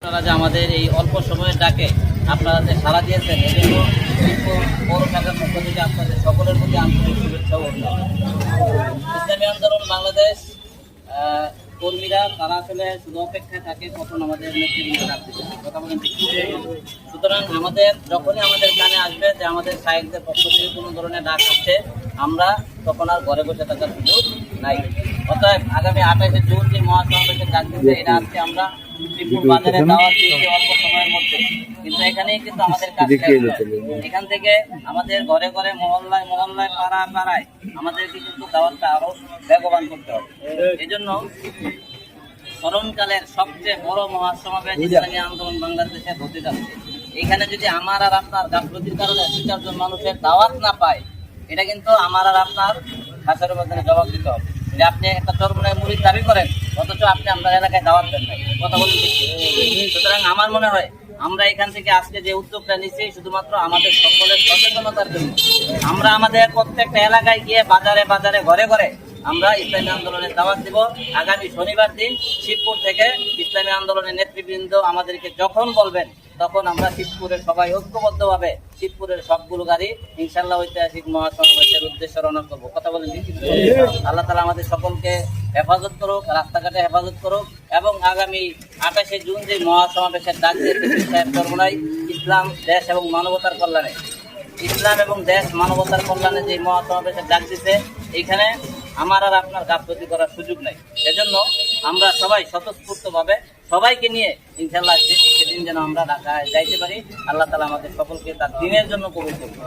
আপনারা যে আমাদের এই অল্প সময়ের ডাকে আপনারা যে সাড়া দিয়েছেন এজন্য পৌর শাখার পক্ষ থেকে আপনাদের সকলের প্রতি আন্তরিক শুভেচ্ছা ও অভিনন্দন। ইসলামী আন্দোলন বাংলাদেশ কর্মীরা তারা আসলে শুধু অপেক্ষায় থাকে কখন আমাদের নেতৃবৃন্দ ডাকবে, কথা বলেন ঠিক। সুতরাং আমাদের যখনই আমাদের কানে আসবে যে আমাদের শায়েখদের পক্ষ থেকে কোনো ধরনের ডাক আসছে, আমরা তখন আর ঘরে বসে থাকার সুযোগ নাই। অতএব আগামী 28শে জুন যে মহাসমাবেশের ডাক দিচ্ছে, এটা আজকে আমরা শ্রীপুর বাজারে দাওয়াত দিয়েছি অল্প সময়ের মধ্যে, কিন্তু এখানেই কিন্তু আমাদের কাজ এখান থেকে আমাদের ঘরে ঘরে মহল্লায় মহল্লায় পাড়ায় পাড়ায় আমাদেরকে কিন্তু দাওয়াতটা আরো বেগবান করতে হবে। এই জন্য স্মরণকালের সবচেয়ে বড় মহাসমাবেশ ইসলামী আন্দোলন বাংলাদেশে হতে যাচ্ছে। এখানে যদি আমার আর আপনার গাফলতির কারণে 2-4 জন মানুষের দাওয়াত না পায়, এটা কিন্তু আমার আর আপনার খাসের মধ্যে জবাব দিতে হবে। যে আপনি একটা চরমনায় মুড়ির দাবি করেন, অথচ আপনি আপনার এলাকায় দাওয়াত দেন নাই, কথা বলতে। সুতরাং আমার মনে হয় আমরা এখান থেকে আজকে যে উদ্যোগটা নিচ্ছি শুধুমাত্র আমাদের সকলের সচেতনতার জন্য। আমরা আমাদের প্রত্যেকটা এলাকায় গিয়ে বাজারে বাজারে ঘরে ঘরে আমরা ইসলামী আন্দোলনের দাওয়াত দিব। আগামী শনিবার দিন শিবপুর থেকে ইসলামী আন্দোলনের নেতৃবৃন্দ আমাদেরকে যখন বলবেন, তখন আমরা শিবপুরের সবাই ঐক্যবদ্ধভাবে শিবপুরের সবগুলো গাড়ি ইনশাল্লাহ ঐতিহাসিক মহাসমাবেশের উদ্দেশ্যে রওনা করবো, কথা বলেন। আল্লাহ তাআলা আমাদের সকলকে হেফাজত করুক, রাস্তাঘাটে হেফাজত করুক, এবং আগামী 28শে জুন যে মহাসমাবেশের ডাক দিয়েছে সর্বনাই ইসলাম, দেশ এবং মানবতার কল্যাণে, ইসলাম এবং দেশ মানবতার কল্যাণে যে মহাসমাবেশের ডাক দিচ্ছে, এইখানে আমার আর আপনার গাফলতি করার সুযোগ নাই। সেজন্য আমরা সবাই স্বতঃস্ফূর্তভাবে সবাইকে নিয়ে ইনশাল্লাহ সেদিন যেন আমরা ঢাকায় যাইতে পারি। আল্লাহ তাআলা আমাদের সকলকে তার দ্বীনের জন্য কবুল করুন।